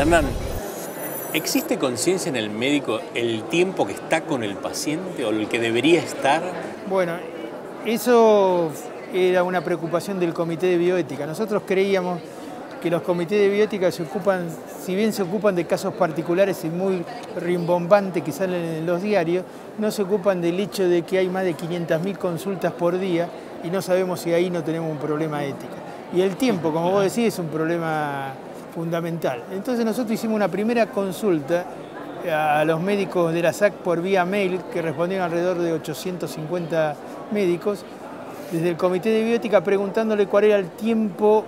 Hernán, ¿existe conciencia en el médico el tiempo que está con el paciente o el que debería estar? Bueno, eso era una preocupación del Comité de Bioética. Nosotros creíamos que los comités de bioética se ocupan, si bien se ocupan de casos particulares y muy rimbombantes que salen en los diarios, no se ocupan del hecho de que hay más de 500.000 consultas por día y no sabemos si ahí no tenemos un problema ético. Y el tiempo, como vos decís, es un problema fundamental. Entonces nosotros hicimos una primera consulta a los médicos de la SAC por vía mail, que respondieron alrededor de 850 médicos, desde el Comité de Bioética, preguntándole cuál era el tiempo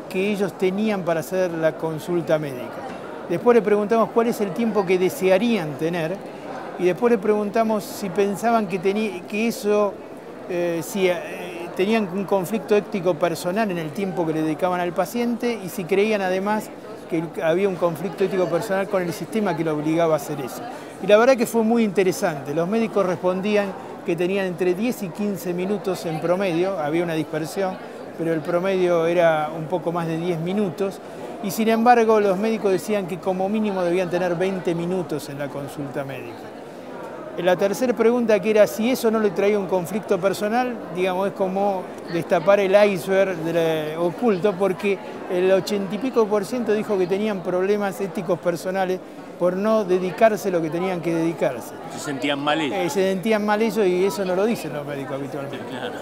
que ellos tenían para hacer la consulta médica. Después le preguntamos cuál es el tiempo que desearían tener y después le preguntamos si pensaban que tenían un conflicto ético personal en el tiempo que le dedicaban al paciente y si creían además que había un conflicto ético personal con el sistema que lo obligaba a hacer eso. Y la verdad que fue muy interesante. Los médicos respondían que tenían entre 10 y 15 minutos en promedio, había una dispersión, pero el promedio era un poco más de 10 minutos, y sin embargo los médicos decían que como mínimo debían tener 20 minutos en la consulta médica. La tercera pregunta, que era si eso no le traía un conflicto personal, digamos, es como destapar el iceberg oculto, porque el 80 y pico % dijo que tenían problemas éticos personales por no dedicarse lo que tenían que dedicarse. ¿Se sentían mal ellos? Se sentían mal ellos y eso no lo dicen los médicos habitualmente. Claro.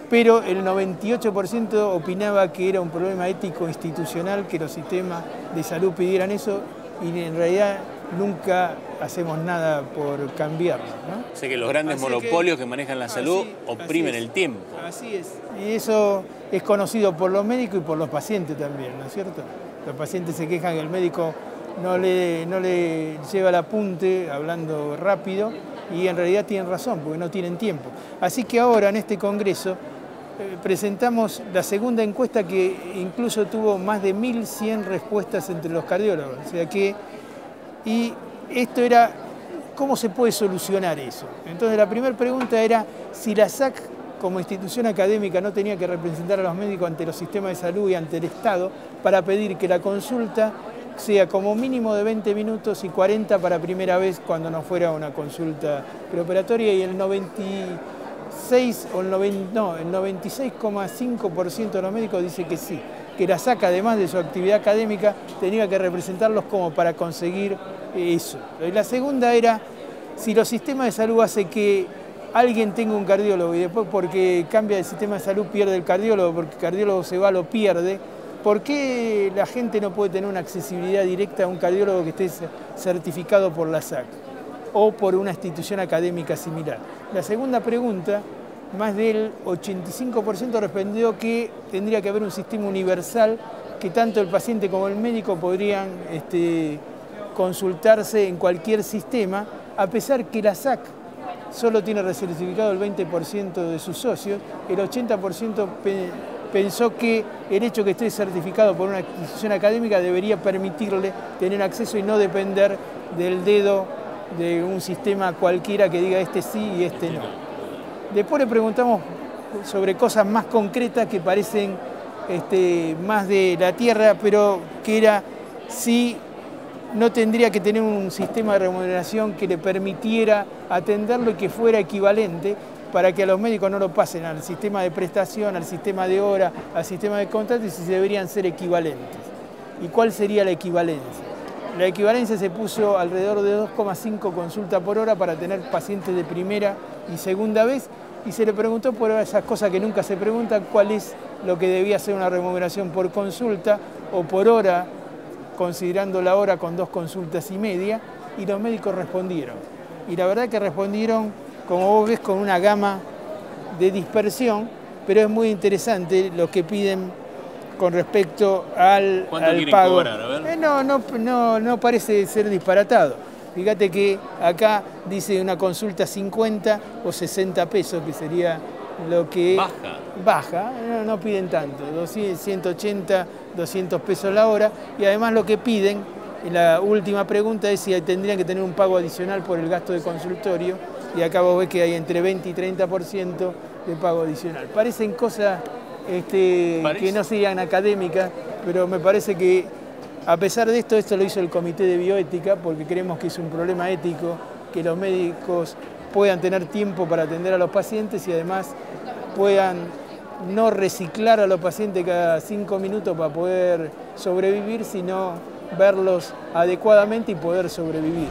Pero el 98% opinaba que era un problema ético institucional que los sistemas de salud pidieran eso y en realidad nunca hacemos nada por cambiarlo, ¿no? O sea que los grandes monopolios que manejan la salud oprimen el tiempo. Así es. Y eso es conocido por los médicos y por los pacientes también, ¿no es cierto? Los pacientes se quejan que el médico no le lleva el apunte hablando rápido y en realidad tienen razón porque no tienen tiempo. Así que ahora en este congreso presentamos la segunda encuesta que incluso tuvo más de 1.100 respuestas entre los cardiólogos. O sea que, y esto era, ¿cómo se puede solucionar eso? Entonces la primera pregunta era si la SAC como institución académica no tenía que representar a los médicos ante los sistemas de salud y ante el Estado para pedir que la consulta sea como mínimo de 20 minutos y 40 para primera vez cuando no fuera una consulta preoperatoria, y el 96,5% de los médicos dice que sí, que la SAC, además de su actividad académica, tenía que representarlos como para conseguir eso. Y la segunda era si los sistemas de salud hacen que alguien tenga un cardiólogo y después porque cambia de sistema de salud pierde el cardiólogo, porque el cardiólogo se va, lo pierde. ¿Por qué la gente no puede tener una accesibilidad directa a un cardiólogo que esté certificado por la SAC o por una institución académica similar? La segunda pregunta, más del 85% respondió que tendría que haber un sistema universal que tanto el paciente como el médico podrían consultarse en cualquier sistema, a pesar que la SAC solo tiene recertificado el 20% de sus socios, el 80% pensó que el hecho que esté certificado por una institución académica debería permitirle tener acceso y no depender del dedo de un sistema cualquiera que diga este sí y este no. Después le preguntamos sobre cosas más concretas que parecen más de la tierra, pero que era si no tendría que tener un sistema de remuneración que le permitiera atenderlo y que fuera equivalente, para que a los médicos no lo pasen al sistema de prestación, al sistema de hora, al sistema de contrato, y si deberían ser equivalentes. ¿Y cuál sería la equivalencia? La equivalencia se puso alrededor de 2,5 consultas por hora para tener pacientes de primera y segunda vez, y se le preguntó por esas cosas que nunca se preguntan, cuál es lo que debía ser una remuneración por consulta o por hora, considerando la hora con 2 consultas y media, y los médicos respondieron. Y la verdad que respondieron, como vos ves, con una gama de dispersión, pero es muy interesante lo que piden con respecto al pago. Cobrar? A ver. No parece ser disparatado. Fíjate que acá dice una consulta 50 o 60 pesos, que sería lo que baja. No piden tanto, 180, 200 pesos la hora, y además lo que piden, en la última pregunta, es si tendrían que tener un pago adicional por el gasto de consultorio, y acá vos ves que hay entre 20 y 30% de pago adicional. Parecen cosas que no serían académicas, pero me parece que A pesar de esto lo hizo el Comité de Bioética porque creemos que es un problema ético que los médicos puedan tener tiempo para atender a los pacientes y además puedan no reciclar a los pacientes cada 5 minutos para poder sobrevivir, sino verlos adecuadamente y poder sobrevivir.